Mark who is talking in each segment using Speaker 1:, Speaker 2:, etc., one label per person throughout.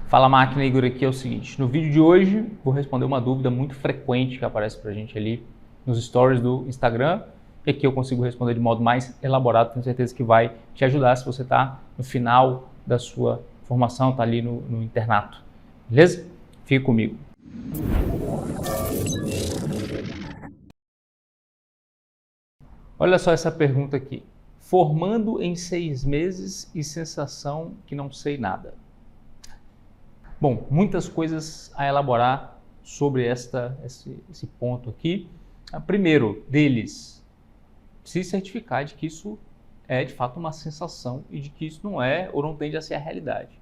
Speaker 1: Fala máquina, Igor aqui. É o seguinte, no vídeo de hoje vou responder uma dúvida muito frequente que aparece pra gente ali nos stories do Instagram e que eu consigo responder de modo mais elaborado, tenho certeza que vai te ajudar se você está no final da sua formação, está ali no internato, beleza? Fique comigo. Olha só essa pergunta aqui. Formando em 6 meses e sensação que não sei nada. Bom, muitas coisas a elaborar sobre esse ponto aqui. Primeiro deles, se certificar de que isso é de fato uma sensação e de que isso não é ou não tende a ser a realidade.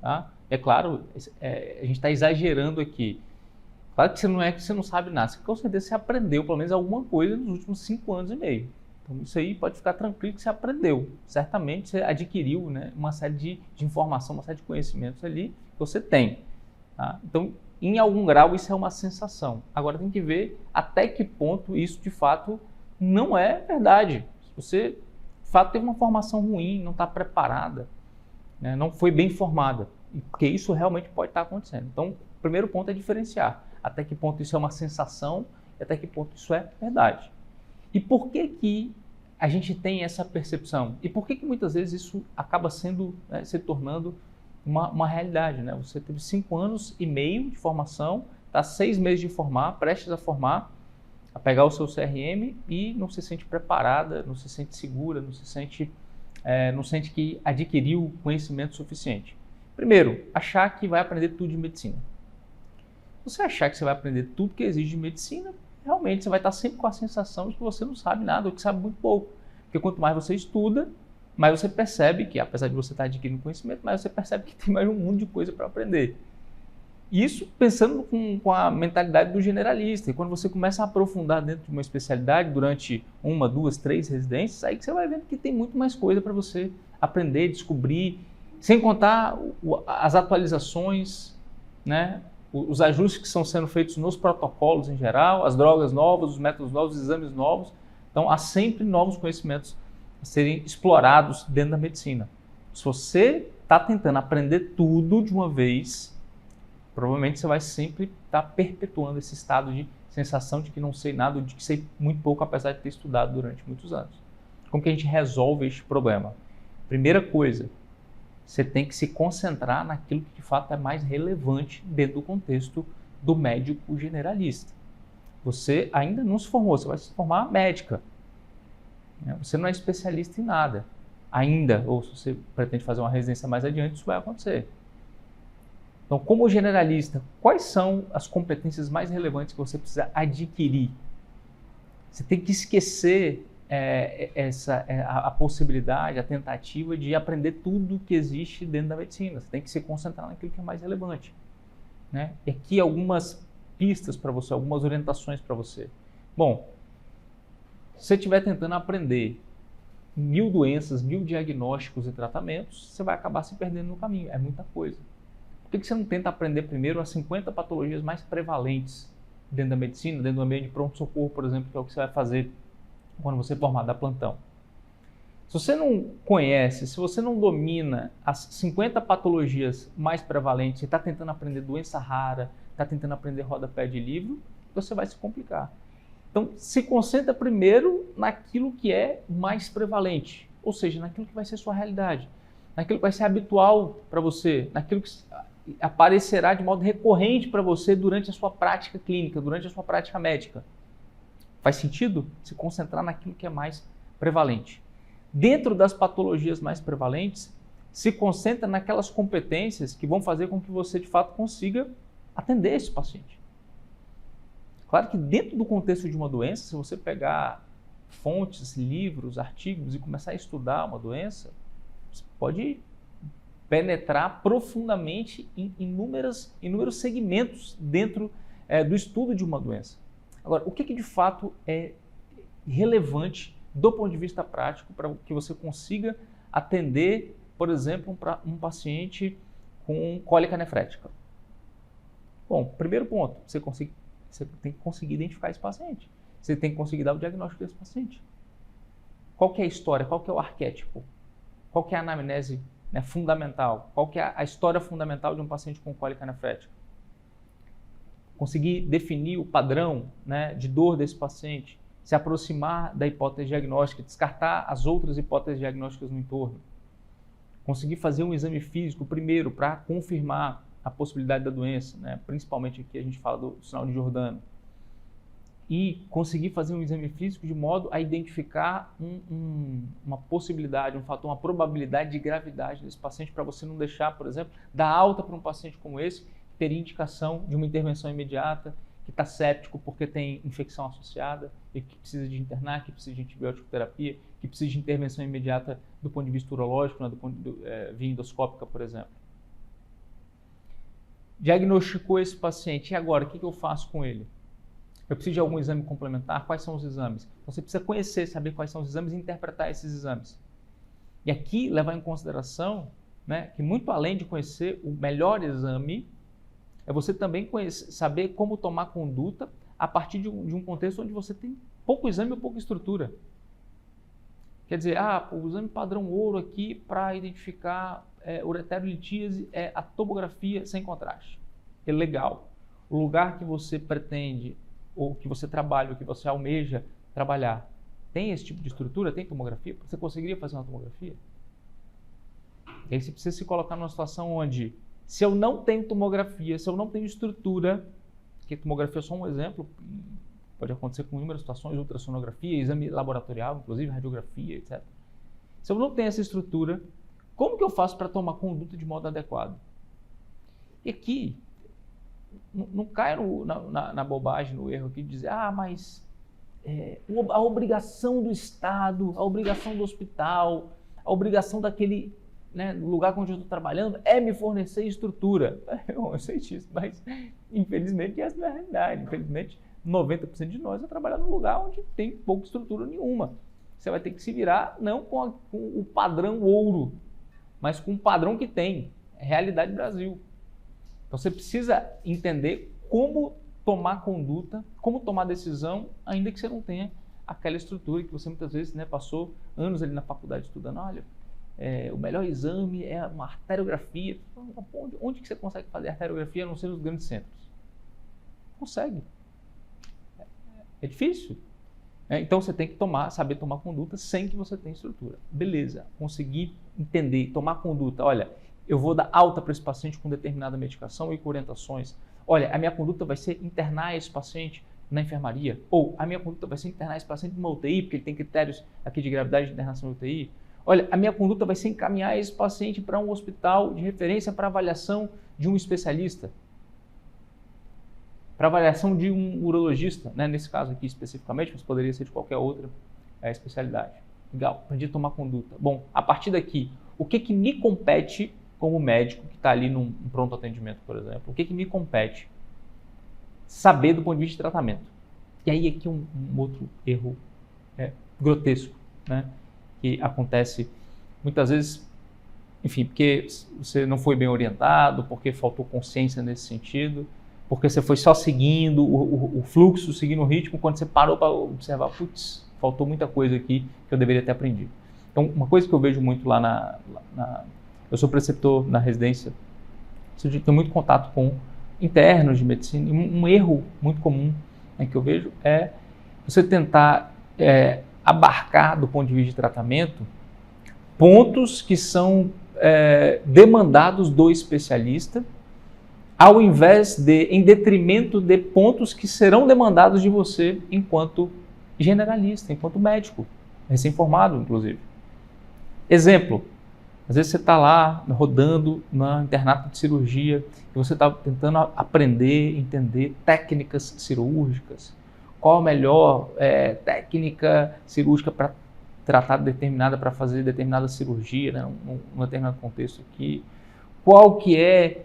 Speaker 1: Tá? É claro, a gente está exagerando aqui. Claro que não é que você não sabe nada, com certeza você aprendeu pelo menos alguma coisa nos últimos 5 anos e meio. Então isso aí pode ficar tranquilo que você aprendeu. Certamente você adquiriu, né, uma série de informação, uma série de conhecimentos ali que você tem. Tá? Então, em algum grau isso é uma sensação. Agora tem que ver até que ponto isso de fato não é verdade. Se você de fato teve uma formação ruim, não está preparada, né, não foi bem formada, porque isso realmente pode estar acontecendo. Então, o primeiro ponto é diferenciar até que ponto isso é uma sensação e até que ponto isso é verdade. E por que que a gente tem essa percepção? E por que que muitas vezes isso acaba sendo, né, se tornando uma realidade, né? Você teve 5 anos e meio de formação, está 6 meses de formar, prestes a formar, a pegar o seu CRM e não se sente preparada, não se sente segura, não sente que adquiriu conhecimento suficiente. Primeiro, achar que vai aprender tudo de medicina. Se você achar que você vai aprender tudo que existe de medicina, realmente você vai estar sempre com a sensação de que você não sabe nada ou que sabe muito pouco. Porque quanto mais você estuda, mais você percebe que, apesar de você estar adquirindo conhecimento, mais você percebe que tem mais um mundo de coisa para aprender. Isso pensando com a mentalidade do generalista. E quando você começa a aprofundar dentro de uma especialidade durante 1, 2, 3 residências, aí que você vai vendo que tem muito mais coisa para você aprender, descobrir, sem contar as atualizações, né? Os ajustes que estão sendo feitos nos protocolos em geral, as drogas novas, os métodos novos, os exames novos. Então, há sempre novos conhecimentos a serem explorados dentro da medicina. Se você está tentando aprender tudo de uma vez, provavelmente você vai sempre estar perpetuando esse estado de sensação de que não sei nada, de que sei muito pouco, apesar de ter estudado durante muitos anos. Como que a gente resolve este problema? Primeira coisa, você tem que se concentrar naquilo que de fato é mais relevante dentro do contexto do médico generalista. Você ainda não se formou, você vai se formar médica. Você não é especialista em nada ainda, ou se você pretende fazer uma residência mais adiante, isso vai acontecer. Então, como generalista, quais são as competências mais relevantes que você precisa adquirir? Você tem que esquecer a possibilidade, a tentativa de aprender tudo que existe dentro da medicina. Você tem que se concentrar naquilo que é mais relevante, né? E aqui algumas pistas para você, algumas orientações para você. Bom, se você estiver tentando aprender 1000 doenças, 1000 diagnósticos e tratamentos, você vai acabar se perdendo no caminho. É muita coisa. Por que você não tenta aprender primeiro as 50 patologias mais prevalentes dentro da medicina, dentro do ambiente de pronto-socorro, por exemplo, que é o que você vai fazer quando você formar da plantão? Se você não conhece, se você não domina as 50 patologias mais prevalentes e está tentando aprender doença rara, está tentando aprender rodapé de livro, você vai se complicar. Então, se concentra primeiro naquilo que é mais prevalente, ou seja, naquilo que vai ser sua realidade, naquilo que vai ser habitual para você, naquilo que aparecerá de modo recorrente para você durante a sua prática clínica, durante a sua prática médica. Faz sentido se concentrar naquilo que é mais prevalente? Dentro das patologias mais prevalentes, se concentra naquelas competências que vão fazer com que você, de fato, consiga atender esse paciente. Claro que dentro do contexto de uma doença, se você pegar fontes, livros, artigos e começar a estudar uma doença, você pode penetrar profundamente em inúmeros segmentos dentro do estudo de uma doença. Agora, o que de fato é relevante do ponto de vista prático para que você consiga atender, por exemplo, um paciente com cólica nefrética? Bom, primeiro ponto, você tem que conseguir identificar esse paciente. Você tem que conseguir dar o diagnóstico desse paciente. Qual que é a história? Qual que é o arquétipo? Qual que é a anamnese né, fundamental. Qual que é a história fundamental de um paciente com cólica anafrética? Conseguir definir o padrão, né, de dor desse paciente, se aproximar da hipótese diagnóstica, descartar as outras hipóteses diagnósticas no entorno. Conseguir fazer um exame físico primeiro para confirmar a possibilidade da doença, né, principalmente aqui a gente fala do sinal de Giordano. E conseguir fazer um exame físico de modo a identificar uma possibilidade, um fator, uma probabilidade de gravidade desse paciente, para você não deixar, por exemplo, dar alta para um paciente como esse, que teria indicação de uma intervenção imediata, que está séptico porque tem infecção associada e que precisa de internar, que precisa de antibiótico terapia, que precisa de intervenção imediata do ponto de vista urológico, né, via endoscópica, por exemplo. Diagnosticou esse paciente, e agora, o que eu faço com ele? Eu preciso de algum exame complementar? Quais são os exames? Então, você precisa conhecer, saber quais são os exames e interpretar esses exames. E aqui, levar em consideração, né, que muito além de conhecer o melhor exame, é você também saber como tomar conduta a partir de um contexto onde você tem pouco exame ou pouca estrutura. Quer dizer, o exame padrão ouro aqui para identificar ureterolitíase é a tomografia sem contraste. É legal. O lugar que você pretende, ou que você trabalha, ou que você almeja trabalhar, tem esse tipo de estrutura? Tem tomografia? Você conseguiria fazer uma tomografia? E aí você precisa se colocar numa situação onde, se eu não tenho tomografia, se eu não tenho estrutura, que tomografia é só um exemplo, pode acontecer com inúmeras situações, ultrassonografia, exame laboratorial, inclusive radiografia, etc. Se eu não tenho essa estrutura, como que eu faço para tomar conduta de modo adequado? E aqui, não caia na bobagem, no erro aqui de dizer, mas a obrigação do Estado, a obrigação do hospital, a obrigação daquele, né, lugar onde eu estou trabalhando é me fornecer estrutura. Eu sei disso, mas infelizmente essa não é a realidade. Infelizmente, 90% de nós vai trabalhar num lugar onde tem pouca estrutura nenhuma. Você vai ter que se virar não com o padrão ouro, mas com o padrão que tem. É realidade Brasil. Então você precisa entender como tomar conduta, como tomar decisão, ainda que você não tenha aquela estrutura que você muitas vezes, né, passou anos ali na faculdade estudando. Olha, o melhor exame é uma arteriografia. Onde que você consegue fazer arteriografia a não ser nos grandes centros? Consegue. É difícil. Então você tem que saber tomar conduta sem que você tenha estrutura. Beleza, conseguir entender, tomar conduta. Olha, eu vou dar alta para esse paciente com determinada medicação e com orientações. Olha, a minha conduta vai ser internar esse paciente na enfermaria. Ou a minha conduta vai ser internar esse paciente numa UTI, porque ele tem critérios aqui de gravidade de internação na UTI. Olha, a minha conduta vai ser encaminhar esse paciente para um hospital de referência para avaliação de um especialista. Para avaliação de um urologista, né? Nesse caso aqui especificamente, mas poderia ser de qualquer outra especialidade. Legal, aprendi a tomar conduta. Bom, a partir daqui, o que me compete como médico que está ali num pronto atendimento, por exemplo? O que me compete? Saber do ponto de vista de tratamento. E aí aqui um outro erro grotesco, né? Que acontece muitas vezes, enfim, porque você não foi bem orientado, porque faltou consciência nesse sentido, porque você foi só seguindo o fluxo, seguindo o ritmo, quando você parou para observar, putz, faltou muita coisa aqui que eu deveria ter aprendido. Então, uma coisa que eu vejo muito lá eu sou preceptor na residência, eu tenho muito contato com internos de medicina, e um erro muito comum, né, que eu vejo é você tentar abarcar, do ponto de vista de tratamento, pontos que são demandados do especialista, ao invés em detrimento de pontos que serão demandados de você enquanto generalista, enquanto médico, recém-formado, inclusive. Exemplo, às vezes você está lá rodando no internato de cirurgia e você está tentando aprender, entender técnicas cirúrgicas, qual a melhor técnica cirúrgica para tratar para fazer determinada cirurgia, né, num determinado contexto aqui, qual que é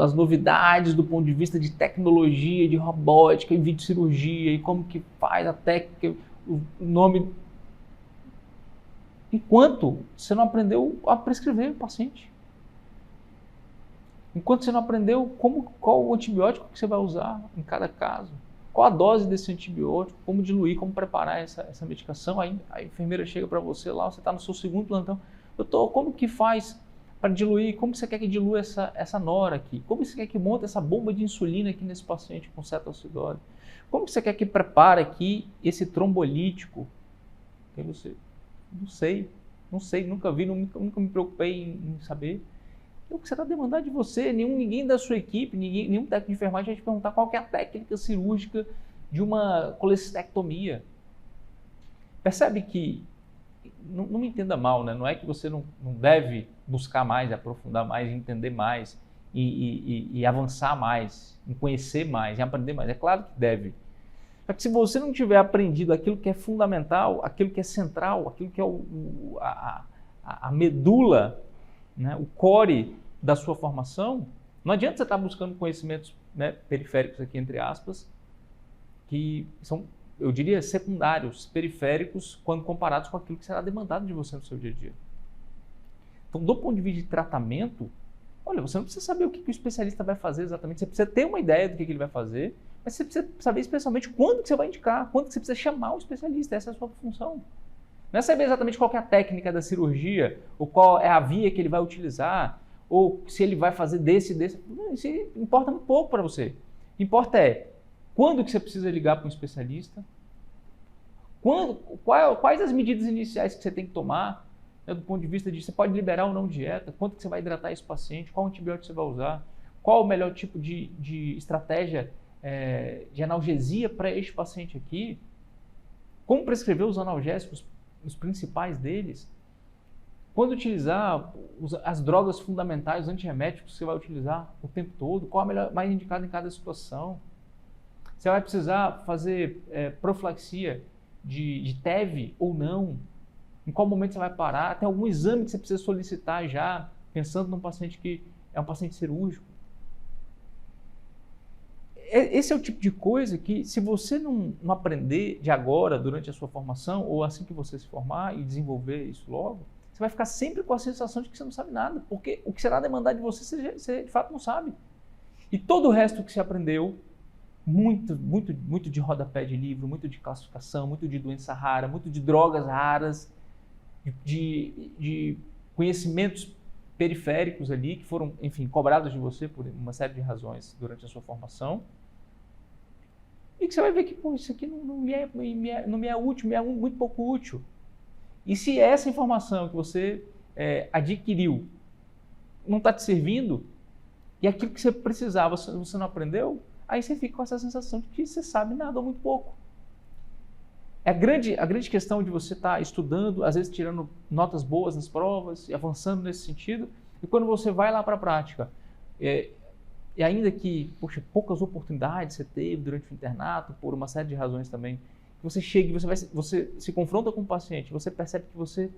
Speaker 1: as novidades do ponto de vista de tecnologia, de robótica e videocirurgia e como que faz a técnica, o nome, enquanto você não aprendeu a prescrever o paciente. Enquanto você não aprendeu qual o antibiótico que você vai usar em cada caso, qual a dose desse antibiótico, como diluir, como preparar essa medicação, aí a enfermeira chega para você lá, você está no seu segundo plantão, doutor, como que faz para diluir, como você quer que dilua essa nora aqui? Como você quer que monte essa bomba de insulina aqui nesse paciente com cetoacidose? Como você quer que prepare aqui esse trombolítico? Eu não sei, nunca vi, nunca me preocupei em saber. O que você está demandando de você? Ninguém da sua equipe, nenhum técnico de enfermagem vai te perguntar qual que é a técnica cirúrgica de uma colecistectomia. Percebe que, não me entenda mal, né? Não é que você não deve buscar mais, aprofundar mais, entender mais e avançar mais, em conhecer mais, em aprender mais. É claro que deve. Só que se você não tiver aprendido aquilo que é fundamental, aquilo que é central, aquilo que é a medula, né, o core da sua formação, não adianta você estar buscando conhecimentos, né, periféricos aqui, entre aspas, que são, eu diria, secundários, periféricos, quando comparados com aquilo que será demandado de você no seu dia a dia. Então, do ponto de vista de tratamento, olha, você não precisa saber o que o especialista vai fazer exatamente, você precisa ter uma ideia do que ele vai fazer, mas você precisa saber especialmente quando que você vai indicar, quando que você precisa chamar o especialista, essa é a sua função. Não é saber exatamente qual que é a técnica da cirurgia, ou qual é a via que ele vai utilizar, ou se ele vai fazer desse. Não, isso importa muito pouco para você. O que importa é quando que você precisa ligar para um especialista, quais as medidas iniciais que você tem que tomar, né, do ponto de vista de você pode liberar ou não dieta, quanto que você vai hidratar esse paciente, qual antibiótico você vai usar, qual o melhor tipo de estratégia de analgesia para este paciente aqui, como prescrever os analgésicos, os principais deles, quando utilizar as drogas fundamentais, os antirreméticos que você vai utilizar o tempo todo, qual a melhor, mais indicada em cada situação. Você vai precisar fazer profilaxia de TEV ou não, em qual momento você vai parar, tem algum exame que você precisa solicitar já, pensando num paciente que é um paciente cirúrgico. Esse é o tipo de coisa que, se você não aprender de agora, durante a sua formação, ou assim que você se formar e desenvolver isso logo, você vai ficar sempre com a sensação de que você não sabe nada, porque o que será demandado de você, você de fato não sabe. E todo o resto que você aprendeu, muito de rodapé de livro, muito de classificação, muito de doença rara, muito de drogas raras, de conhecimentos periféricos ali, que foram, enfim, cobrados de você por uma série de razões durante a sua formação, e que você vai ver que, pô, isso aqui não me é útil, me é muito pouco útil. E se essa informação que você adquiriu não está te servindo, e aquilo que você precisava você não aprendeu, aí você fica com essa sensação de que você sabe nada ou muito pouco. A grande questão de você estar estudando, às vezes tirando notas boas nas provas e avançando nesse sentido, e quando você vai lá para a prática, e ainda que, poxa, poucas oportunidades você teve durante o internato, por uma série de razões também, que você chega e você se confronta com o paciente, você percebe que você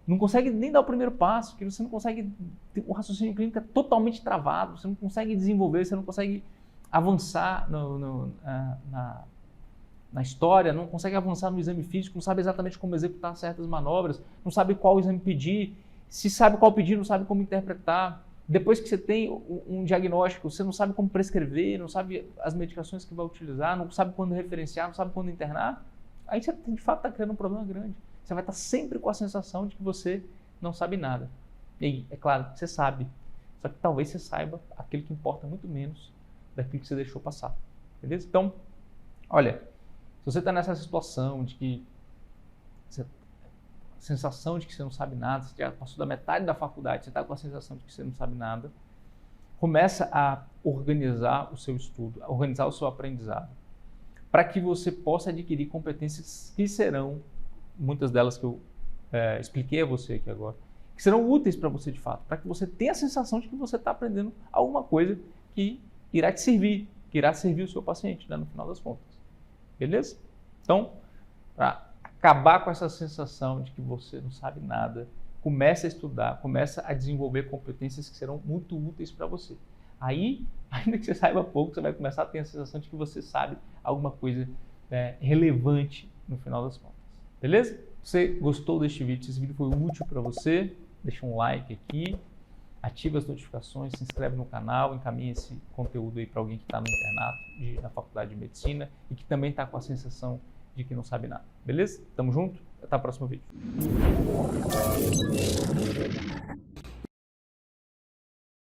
Speaker 1: não consegue nem dar o primeiro passo, que você não consegue, o raciocínio clínico é totalmente travado, você não consegue desenvolver, você não consegue avançar na história, não consegue avançar no exame físico, não sabe exatamente como executar certas manobras, não sabe qual exame pedir, se sabe qual pedir, não sabe como interpretar. Depois que você tem um diagnóstico, você não sabe como prescrever, não sabe as medicações que vai utilizar, não sabe quando referenciar, não sabe quando internar, aí você de fato está criando um problema grande. Você vai estar sempre com a sensação de que você não sabe nada. E aí, é claro, você sabe, só que talvez você saiba aquilo que importa muito menos daquilo que você deixou passar. Beleza? Então, olha, se você está nessa situação de que a sensação de que você não sabe nada, você já passou da metade da faculdade, você está com a sensação de que você não sabe nada, começa a organizar o seu estudo, a organizar o seu aprendizado, para que você possa adquirir competências que serão, muitas delas que eu expliquei a você aqui agora, que serão úteis para você de fato, para que você tenha a sensação de que você está aprendendo alguma coisa que irá te servir, que irá servir o seu paciente, né, no final das contas. Beleza? Então, para acabar com essa sensação de que você não sabe nada, comece a estudar, comece a desenvolver competências que serão muito úteis para você. Aí, ainda que você saiba pouco, você vai começar a ter a sensação de que você sabe alguma coisa relevante no final das contas. Beleza? Se você gostou deste vídeo, se esse vídeo foi útil para você, deixa um like aqui, ativa as notificações, se inscreve no canal, encaminha esse conteúdo aí para alguém que está no internato na faculdade de medicina e que também está com a sensação de que não sabe nada. Beleza? Tamo junto? Até o próximo vídeo.